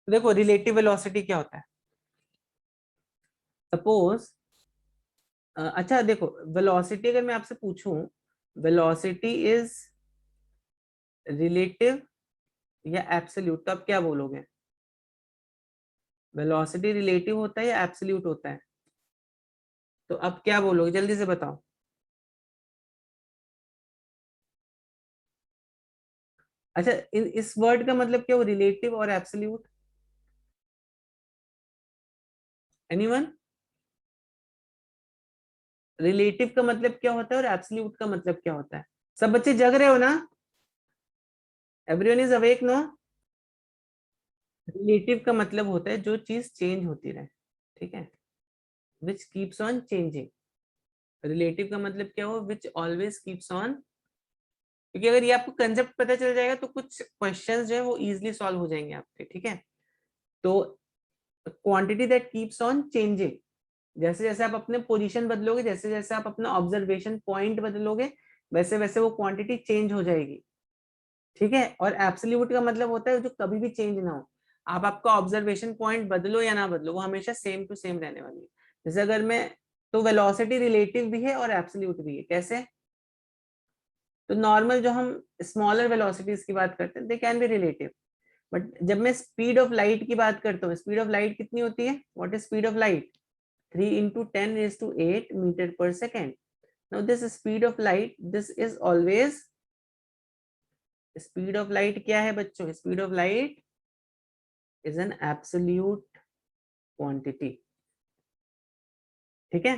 देखो relative velocity क्या होता है, सपोज अच्छा देखो, वेलोसिटी अगर मैं आपसे पूछूं, वेलोसिटी इज रिलेटिव या एब्सोल्यूट, तो आप क्या बोलोगे? वेलोसिटी रिलेटिव होता है या एब्सोल्यूट होता है? तो अब क्या बोलोगे, जल्दी से बताओ। अच्छा इस वर्ड का मतलब क्या, वो रिलेटिव और एब्सोल्यूट, एनीवन? रिलेटिव का मतलब क्या होता है और एब्सोल्यूट का मतलब क्या होता है? सब बच्चे जग रहे हो ना? Everyone is awake no? Relative का मतलब होता है जो चीज चेंज होती रहे, ठीक है, which keeps on changing. Relative का मतलब क्या हो, विच ऑलवेज कीप्स ऑन। क्योंकि अगर ये आपको कंसेप्ट पता चल जाएगा तो कुछ क्वेश्चंस जो है वो इजीली सॉल्व हो जाएंगे आपके, ठीक है। तो quantity that keeps on changing, जैसे जैसे आप अपने पोजीशन बदलोगे, जैसे जैसे आप अपना ऑब्जर्वेशन पॉइंट बदलोगे, वैसे वैसे वो क्वांटिटी चेंज हो जाएगी, ठीक है। और एब्सोल्यूट का मतलब होता है जो कभी भी चेंज ना हो, आप आपका ऑब्जर्वेशन पॉइंट बदलो या ना बदलो, वो हमेशा सेम टू सेम रहने वाली है। जैसे अगर मैं, तो वेलोसिटी रिलेटिव भी है और एब्सोल्यूट भी है, कैसे? तो नॉर्मल जो हम स्मॉलर वेलोसिटीज की बात करते हैं, they can be relative, but जब मैं स्पीड ऑफ लाइट की बात करता हूँ, स्पीड ऑफ लाइट कितनी होती है, what is speed of light? 3 × 10⁸ metre per second. Now this speed of light, this is always, speed of light क्या है बच्चों? Speed of light is an absolute quantity, ठीक है।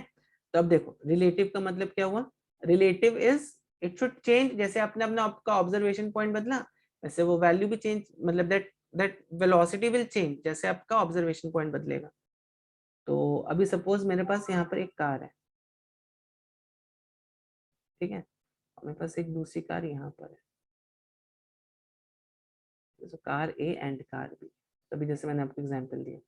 तो अब देखो रिलेटिव का मतलब क्या हुआ, relative is it should change, जैसे आपने अपना आपका ऑब्जर्वेशन पॉइंट बदला, वैसे वो वैल्यू भी चेंज, मतलब दैट वेलोसिटी विल चेंज जैसे आपका ऑब्जर्वेशन पॉइंट बदलेगा। तो अभी सपोज मेरे पास यहाँ पर एक कार है, ठीक है, मेरे पास एक दूसरी कार यहाँ पर है, तो car A and car B, अभी जैसे मैंने आपको एग्जांपल दिया।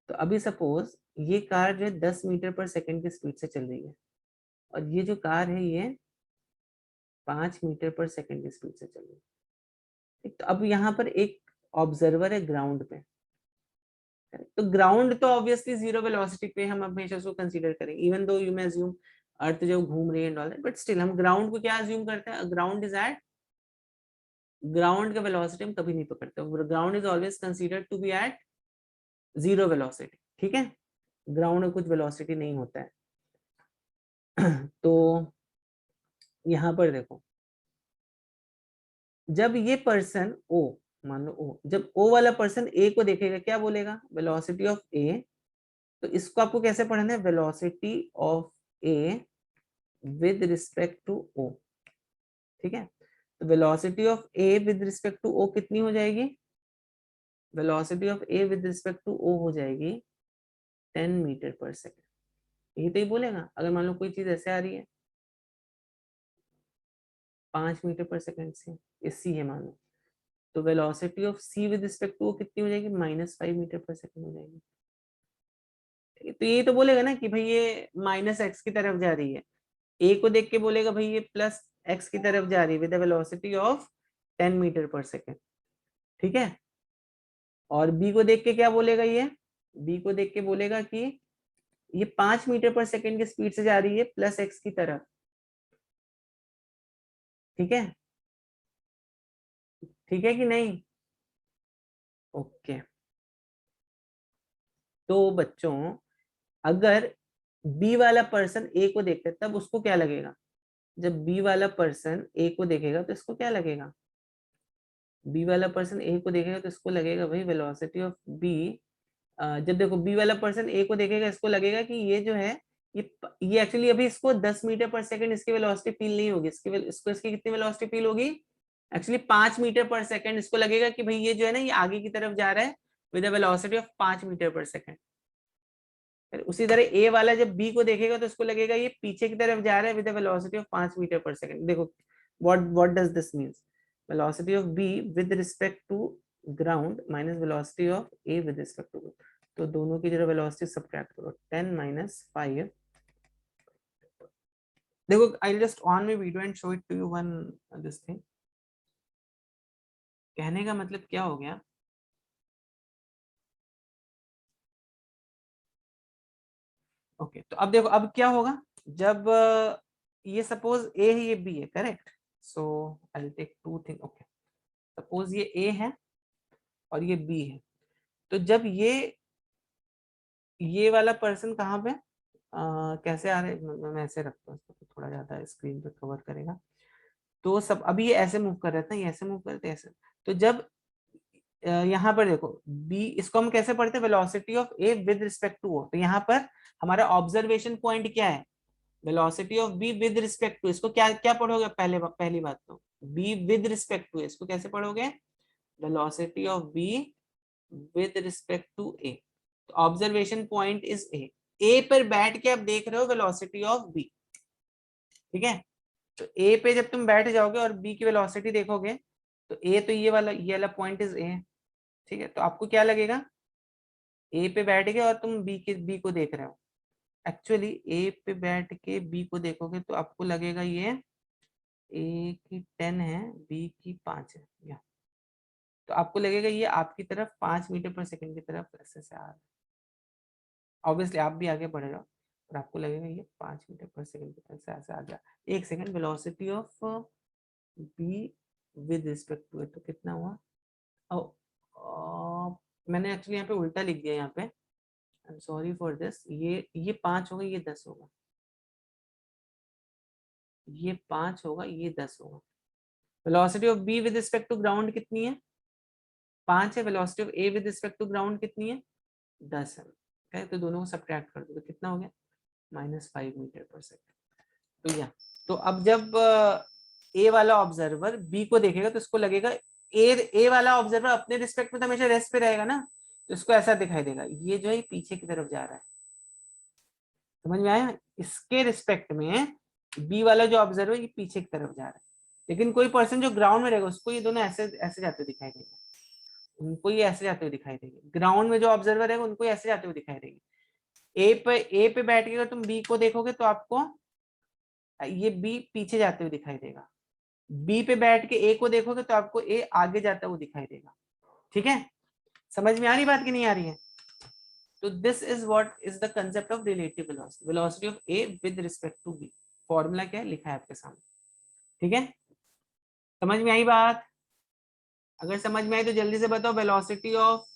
तो अभी सपोज ये कार जो है 10 मीटर पर सेकेंड की स्पीड से चल रही है, और ये जो कार है ये 5 मीटर पर सेकेंड की स्पीड से चल रही है, ठीक। तो अब यहाँ पर एक ऑब्जर्वर है ग्राउंड पे, तो ग्राउंड तो ऑब्वियसली जीरो वेलोसिटी पे हम हमेशा उसको कंसीडर करेंगे, even though you may assume अर्थ जो घूम रही है and all that, but still हम ग्राउंड को क्या अज्यूम करते हैं, ग्राउंड इज एट, ग्राउंड का वेलोसिटी हम कभी नहीं पकड़ते, ground is always considered to be at zero velocity, ठीक है, ग्राउंड में कुछ वेलोसिटी नहीं होता है। तो यहाँ पर देखो, जब ये पर्सन ओ, मान लो ओ, जब ओ वाला पर्सन ए को देखेगा क्या बोलेगा, वेलोसिटी ऑफ ए, तो इसको आपको कैसे पढ़ना है, velocity of A with respect to O, ठीक है। तो velocity of A with respect to O कितनी हो जाएगी, velocity of A with respect to O हो जाएगी 10 मीटर पर सेकेंड। यही तो ही बोलेगा, अगर मान लो कोई चीज ऐसे आ रही है 5 मीटर पर सेकेंड से, ये सी है मान लो, तो velocity of C with respect to कितनी हो जाएगी, -5 मीटर पर सेकेंड हो जाएगी। तो ये तो बोलेगा ना कि भाई ये -x की तरफ जा रही है, ए को देख के बोलेगा भाई ये +x की तरफ जा रही है with velocity of 10 metre per second, ठीक है। और बी को देख के क्या बोलेगा, ये बी को देख के बोलेगा कि ये 5 मीटर पर सेकेंड की स्पीड से जा रही है +x की तरफ, ठीक है, ठीक है कि नहीं? ओके। तो बच्चों अगर बी वाला पर्सन ए को देखता है तब उसको क्या लगेगा, जब बी वाला पर्सन ए को देखेगा तो इसको क्या लगेगा, बी वाला पर्सन ए को देखेगा तो इसको लगेगा भाई वेलोसिटी ऑफ बी, जब देखो बी वाला पर्सन ए को देखेगा इसको लगेगा कि ये जो है ये एक्चुअली अभी इसको 10 मीटर पर सेकेंड इसकी वेलोसिटी फील नहीं होगी, इसको इसकी कितनी वेलोसिटी फील होगी, एक्चुअली 5 मीटर पर सेकेंड, इसको लगेगा कि भाई ये जो है ना ये आगे की तरफ जा रहा है with velocity of 5 metre per second. उसी तरह ए वाला जब बी को देखेगा तो उसको लगेगा ये पीछे की तरफ जा रहा है with velocity of 5 metre per second. देखो what does this means, velocity of B with respect to ground minus velocity of A with respect to, तो दोनों की जरा वेलोसिटी सब्ट्रैक्ट करो, 10 - 5। देखो I just on my video and show it to you one this thing. कहने का मतलब क्या हो गया, ओके तो अब देखो अब क्या होगा जब ये सपोज ए है ये बी है, correct? So I will take two thing. Okay suppose ये ए है और ये बी है, तो जब ये वाला पर्सन कहाँ पे कैसे आ रहे, मैं ऐसे रखता हूँ इसको तो थोड़ा ज्यादा स्क्रीन पे कवर करेगा। तो सब अभी ये ऐसे मूव कर रहा था, ये ऐसे मूव करते ऐसे, तो जब यहाँ पर देखो बी, इसको हम कैसे पढ़ते हैं, velocity of A with respect to O, तो यहाँ पर हमारा ऑब्जर्वेशन पॉइंट क्या है, velocity of B with respect to, इसको क्या क्या पढ़ोगे पहली बात तो बी विद रिस्पेक्ट टू, इसको कैसे पढ़ोगे, velocity of B with respect to A, तो ऑब्जर्वेशन पॉइंट इज ए पर बैठ के आप देख रहे हो वेलोसिटी ऑफ बी, ठीक है? तो ए पे जब तुम बैठ जाओगे और बी की वेलोसिटी देखोगे तो ए तो ये वाला पॉइंट इज ए, ठीक है? तो आपको क्या लगेगा, ए पे बैठ गए और तुम बी को देख रहे हो, एक्चुअली ए पे बैठ के बी को देखोगे तो आपको लगेगा ये ए की 10 है, बी की 5 है, या तो आपको लगेगा ये आपकी तरफ 5 मीटर पर सेकंड की तरफ ऐसे से आ रहा है। ऑब्वियसली आप भी आगे बढ़ रहे हो और आपको लगेगा ये 5 मीटर पर सेकंड की तरफ से ऐसे आ गया। एक second, velocity of B with respect to, तो कितना हुआ, मैंने एक्चुअली यहाँ पे उल्टा लिख दिया, यहाँ पे I am sorry for this, ये 5 होगा, ये 10 होगा, ये 5 होगा, ये 10 होगा। Velocity of B with respect to ground कितनी है, 5 है, velocity of A with respect to ground कितनी है, 10 है, okay? तो दोनों को सब्ट्रैक्ट कर दो तो कितना हो गया, -5 मीटर पर सेकंड। तो या तो अब जब ए वाला ऑब्जर्वर बी को देखेगा तो इसको लगेगा ए वाला ऑब्जर्वर अपने रिस्पेक्ट में तो हमेशा रेस्ट पे रहेगा ना, तो इसको ऐसा दिखाई देगा, ये जो है पीछे की तरफ जा रहा है, समझ में आया? इसके रिस्पेक्ट में बी वाला जो ऑब्जर्वर ये पीछे की तरफ जा रहा है, लेकिन कोई पर्सन जो ग्राउंड में रहेगा उसको ये दोनों ऐसे ऐसे जाते हुए दिखाई देंगे, उनको ये ऐसे जाते हुए दिखाई देंगे, ग्राउंड में जो ऑब्जर्वर है उनको ऐसे जाते हुए दिखाई देंगे। ए पे बैठ के अगर तुम बी को देखोगे तो आपको ये बी पीछे जाते हुए दिखाई देगा, बी पे बैठ के ए को देखोगे तो आपको ए आगे जाता हुआ दिखाई देगा, ठीक है? समझ में आ रही बात कि नहीं आ रही है? तो this is what is the concept of relative velocity, velocity of A with respect to B. Formula क्या है लिखा है आपके सामने, ठीक है? समझ में आई बात? अगर समझ में आई तो जल्दी से बताओ velocity of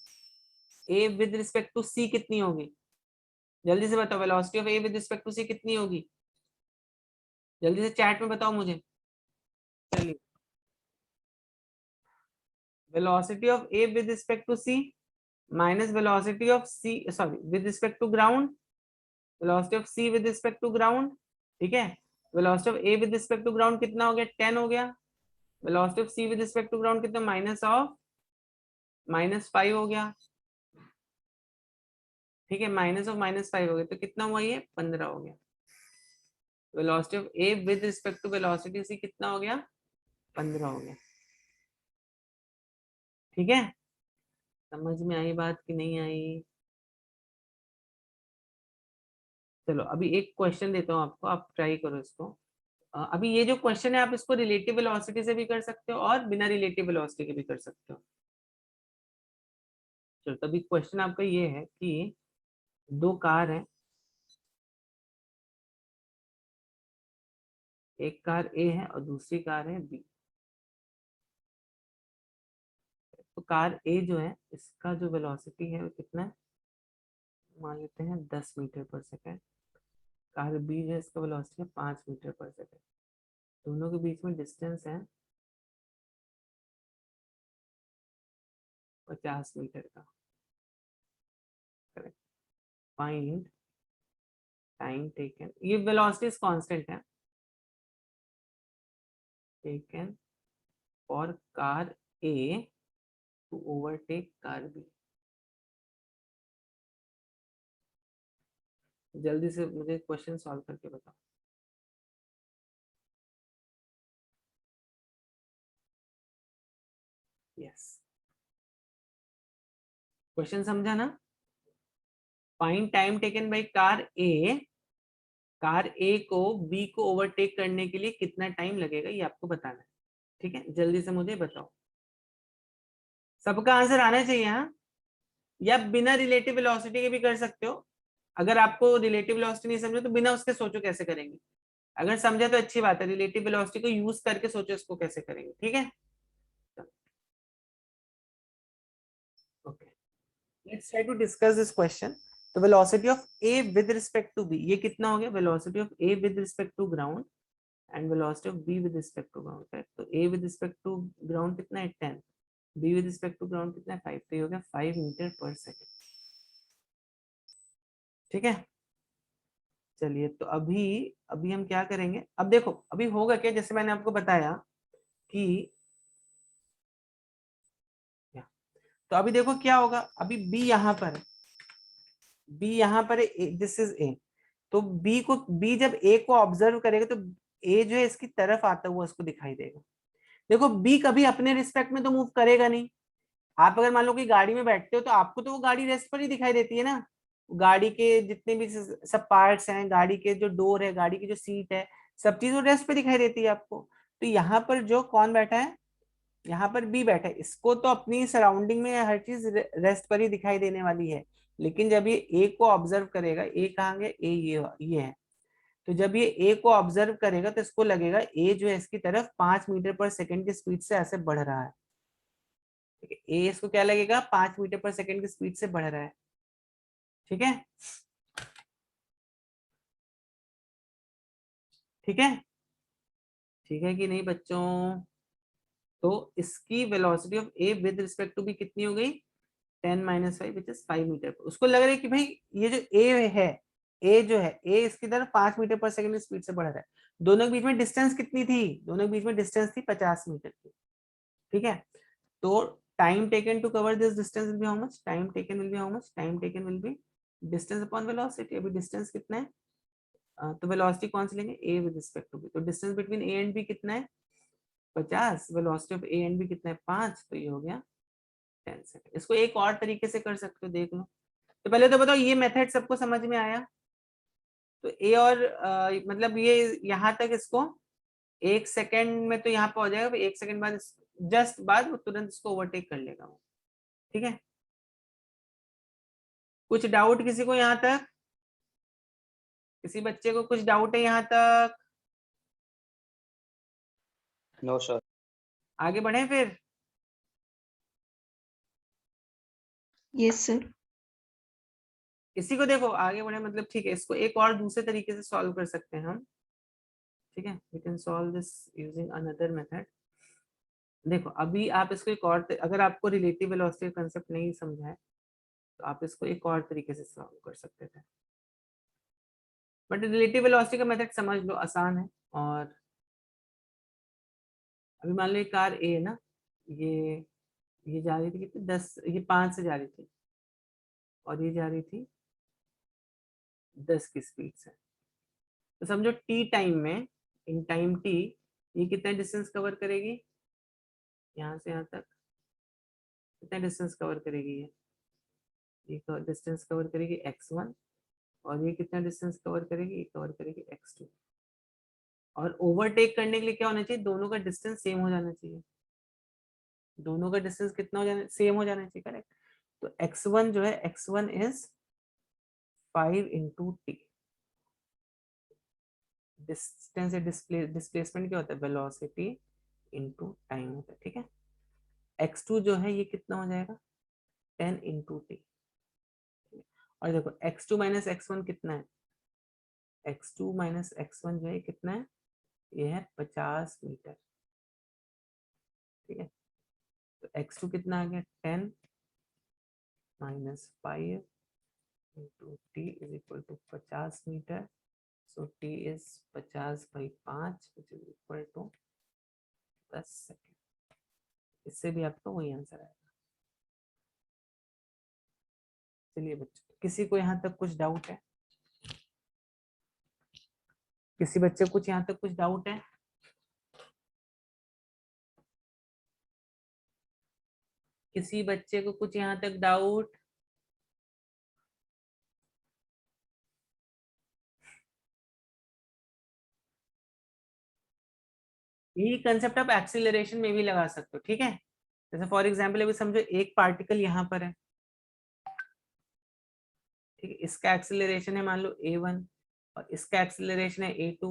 A with respect to C कितनी होगी, जल्दी से बताओ velocity of A with respect to C कितनी होगी, जल्दी से चैट में बताओ मुझे। चलिए, velocity of A with respect to C minus velocity of C, sorry with respect to ground, velocity of C with respect to ground, ठीक है? Velocity of A with respect to ground कितना हो गया, 10 हो गया, velocity of C with respect to ground कितना, -5 हो गया, ठीक है? -5 हो गया तो कितना हुआ, ये 15 हो गया। Velocity of A with respect to velocity C कितना हो गया, 15 हो गया, ठीक है? समझ में आई बात कि नहीं आई? चलो अभी एक क्वेश्चन देता हूँ आपको, आप ट्राई करो इसको। अभी ये जो क्वेश्चन है आप इसको रिलेटिव वेलोसिटी से भी कर सकते हो और बिना रिलेटिव वेलोसिटी के भी कर सकते हो। चलो तभी क्वेश्चन आपका ये है कि दो कार है, एक कार ए है और दूसरी कार है बी। तो कार ए जो है इसका जो वेलोसिटी है वो कितना है, मान लेते हैं 10 metre per second. Car B जो है इसका वेलोसिटी है 5 मीटर पर सेकेंड। दोनों के बीच में डिस्टेंस है 50 मीटर का, करेक्ट? फाइंड टाइम टेकन, ये वेलोसिटी कांस्टेंट है, taken for car A to overtake car B. जल्दी से मुझे क्वेश्चन सॉल्व करके बताओ। यस, क्वेश्चन समझा ना? Find time taken by car A को बी को ओवरटेक करने के लिए कितना टाइम लगेगा ये आपको बताना है, ठीक है? जल्दी से मुझे बताओ, सबका आंसर आना चाहिए हाँ, या बिना रिलेटिव वेलोसिटी के भी कर सकते हो, अगर आपको रिलेटिव वेलोसिटी नहीं समझे तो बिना उसके सोचो कैसे करेंगे, अगर समझे तो अच्छी बात है, रिलेटिव वेलोसिटी को यूज करके सोचो इसको कैसे करेंगे, ठीक है। Okay, let's try to discuss this question. तो velocity of A with respect to B, ये कितना हो गया, velocity of A with respect to ground and velocity of B with respect to ground, right. तो A with respect to ground कितना है 10, B with respect to ground कितना है 5, तो ये हो गया 5 मीटर पर सेकेंड, ठीक है। चलिए तो अभी अभी हम क्या करेंगे, अब देखो अभी होगा क्या, जैसे मैंने आपको बताया कि तो अभी देखो क्या होगा, अभी बी यहाँ पर है, बी यहाँ पर है, दिस इज ए, तो बी जब ए को ऑब्जर्व करेगा तो ए जो है इसकी तरफ आता हुआ उसको दिखाई देगा। देखो बी कभी अपने रिस्पेक्ट में तो मूव करेगा नहीं, आप अगर मान लो कि गाड़ी में बैठते हो तो आपको तो वो गाड़ी रेस्ट पर ही दिखाई देती है ना, गाड़ी के जितने भी सब पार्ट्स हैं, गाड़ी के जो डोर है, गाड़ी की जो सीट है, सब चीज वो रेस्ट पे दिखाई देती है आपको। तो यहाँ पर जो कौन बैठा है, यहाँ पर बी बैठा है, इसको तो अपनी सराउंडिंग में हर चीज रेस्ट पर ही दिखाई देने वाली है, लेकिन जब ये ए को ऑब्जर्व करेगा, ए कहाँ गया, ए ये है, तो जब ये ए को ऑब्जर्व करेगा तो इसको लगेगा ए जो है इसकी तरफ 5 मीटर पर सेकेंड की स्पीड से ऐसे बढ़ रहा है, ठीक है। ए इसको क्या लगेगा, 5 मीटर पर सेकेंड की स्पीड से बढ़ रहा है, ठीक है, ठीक है, ठीक है कि नहीं बच्चों। तो इसकी velocity of A with respect to B कितनी हो गई, 10 - 5 विच इज 5 मीटर। उसको लग रहा है कि भाई ये जो ए है, ए जो है ए इसकी तरफ 5 मीटर पर सेकेंड की स्पीड से बढ़ रहा है, दोनों के बीच में डिस्टेंस कितनी थी, दोनों के बीच में डिस्टेंस थी 50 मीटर की, ठीक है। तो time taken to cover this distance will be how much, time taken will be how much, time taken will be distance upon velocity. अभी डिस्टेंस कितना है, तो वेलोसिटी कौन सी लेंगे, A with respect to B, तो distance between A and B कितना है 50, velocity of A and B कितना है 5, तो ये हो गया 10 सेकंड। इसको एक और तरीके से कर सकते हो, देख लो। तो पहले तो बताओ ये मेथड सबको समझ में आया, तो ए और मतलब ये यहाँ तक इसको 1 सेकंड में तो यहाँ पे हो जाएगा, 1 सेकंड बाद जस्ट बाद वो तुरंत इसको ओवरटेक कर लेगा वो, ठीक है। कुछ डाउट किसी को यहाँ तक, किसी बच्चे को कुछ डाउट है यहाँ तक, नो सर। आगे बढ़े फिर। Yes sir. किसी को देखो आगे बढ़े मतलब ठीक है, इसको एक और दूसरे तरीके से सॉल्व कर सकते हैं हम, ठीक है। We can solve this using another method. देखो अभी आप इसको एक और अगर आपको रिलेटिव वेलोसिटी का कंसेप्ट नहीं समझा है तो आप इसको एक और तरीके से सॉल्व कर सकते थे, बट रिलेटिव वेलोसिटी का मेथड समझ लो आसान है। और अभी मान लो ये कार ए है ना, ये ये जा रही थी कितनी 10, ये 5 से जा रही थी और ये जा रही थी 10 की स्पीड से, तो समझो टी टाइम में, इन टाइम टी ये कितना डिस्टेंस कवर करेगी, यहाँ से यहाँ तक कितना डिस्टेंस कवर करेगी, ये डिस्टेंस कवर करेगी x1, और ये कितना डिस्टेंस कवर करेगी, ये कवर करेगी x2। और ओवरटेक करने के लिए क्या होना चाहिए, दोनों का डिस्टेंस सेम हो जाना चाहिए, दोनों का डिस्टेंस कितना हो जाना, सेम हो जाना चाहिए, करेक्ट। तो x1 जो है, x1 is 5 into T, distance displacement क्या होता है, वेलोसिटी इंटू टाइम होता है, ठीक है। x2 जो है ये कितना हो जाएगा 10 इंटू टी, और देखो x2 माइनस x1 कितना है, x2 माइनस x1 जो है कितना है, ये है 50 मीटर, ठीक है। तो x2 कितना आ गया 10 minus 5 into T is equal to 50 metre, so T is 50/5 which is equal to 10 second. इससे भी आपको वही आंसर आएगा। चलिए बच्चों, किसी को यहाँ तक कुछ डाउट है, किसी बच्चे को कुछ यहाँ तक कुछ डाउट है, किसी बच्चे को कुछ यहाँ तक डाउट, यही कंसेप्ट आप एक्सीलरेशन में भी लगा सकते हो, ठीक है। जैसे फॉर एग्जांपल अभी समझो एक पार्टिकल यहाँ पर है, ठीक है, इसका एक्सेलरेशन है मान लो a1 और इसका एक्सेलरेशन है a2,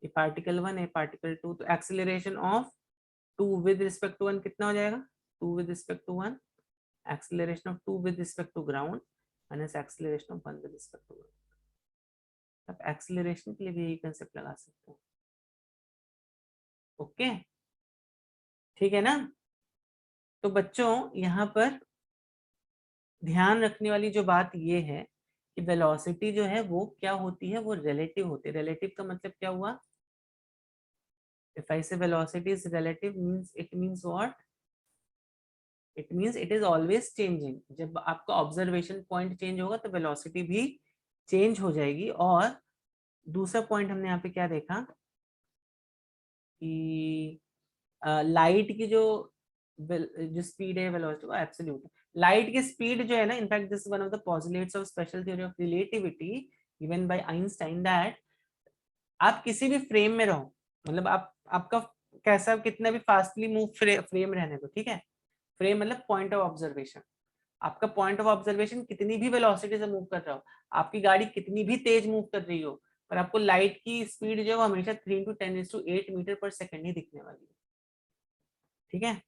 ये पार्टिकल 1 है पार्टिकल 2, तो acceleration of 2 with respect to 1 कितना हो जाएगा, 2 with respect to 1, acceleration of 2 with respect to ground minus acceleration of 1 with respect to ground. आप एक्सेलरेशन के लिए भी यही कंसेप्ट लगा सकते हो। ओके, ठीक है ना। तो बच्चों यहाँ पर ध्यान रखने वाली जो बात ये है कि वेलोसिटी जो है वो क्या होती है, वो रिलेटिव होती है। रिलेटिव का मतलब क्या हुआ, इफ आई से velocity is relative means it means what, it means it is always changing. जब आपका ऑब्जर्वेशन पॉइंट चेंज होगा तो वेलोसिटी भी चेंज हो जाएगी। और दूसरा पॉइंट हमने यहाँ पे क्या देखा कि लाइट की जो स्पीड है वेलोसिटी वो एब्सोल्यूट है। लाइट की स्पीड जो है ना, in fact this is one of the postulates of special theory of relativity given by Einstein, that आप किसी भी फ्रेम में रहो, मतलब आपका कैसा कितना भी फास्टली मूव फ्रेम रहने दो, ठीक है, फ्रेम मतलब पॉइंट ऑफ ऑब्जर्वेशन, आपका पॉइंट ऑफ ऑब्जर्वेशन कितनी भी वेलोसिटी से मूव कर रहा हो, आपकी गाड़ी कितनी भी तेज मूव कर रही हो, पर आपको लाइट की स्पीड जो है वो हमेशा 3 × 10⁸ मीटर पर सेकंड ही दिखने वाली है। ठीक है,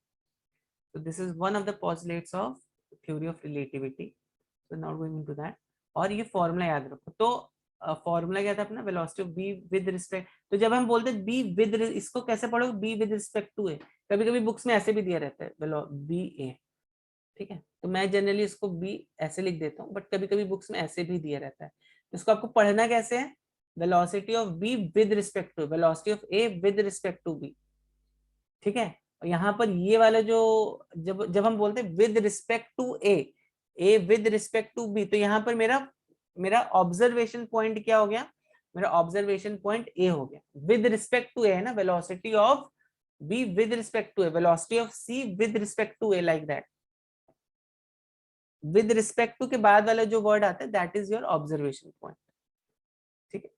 so this is one of the postulates of theory of relativity, so not going into that। और ये फॉर्मूला याद रखो। तो फॉर्मूला क्या था अपना, velocity of B with respect, तो जब हम बोलते बी विद, इसको कैसे पढ़ोगे, बी विद रिस्पेक्ट टू ए, कभी कभी बुक्स में ऐसे भी दिया रहता है बी ए, ठीक है, तो मैं जनरली इसको बी ऐसे लिख देता हूँ, बट कभी कभी बुक्स में ऐसे भी दिया रहता है। इसको आपको पढ़ना कैसे है, velocity of B with respect to velocity of A with respect to B, ठीक है। और यहाँ पर ये वाला जो जब जब हम बोलते हैं with respect to A with respect to B, तो यहाँ पर मेरा मेरा ऑब्जर्वेशन पॉइंट क्या हो गया, मेरा ऑब्जर्वेशन पॉइंट ए हो गया। विद रिस्पेक्ट टू ए है ना, velocity of B with respect to A, velocity of C with respect to A, like that. With respect to के बाद वाला जो वर्ड आता है that is your observation point, ठीक है।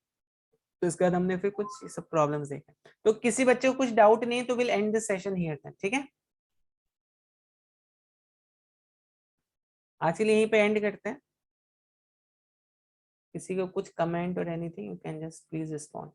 तो इसके बाद हमने फिर कुछ सब प्रॉब्लम्स देखे। तो किसी बच्चे को कुछ डाउट नहीं है तो will end this session here then, ठीक है। आज के लिए यहीं पे एंड करते हैं। किसी को कुछ कमेंट और anything, you can just please respond.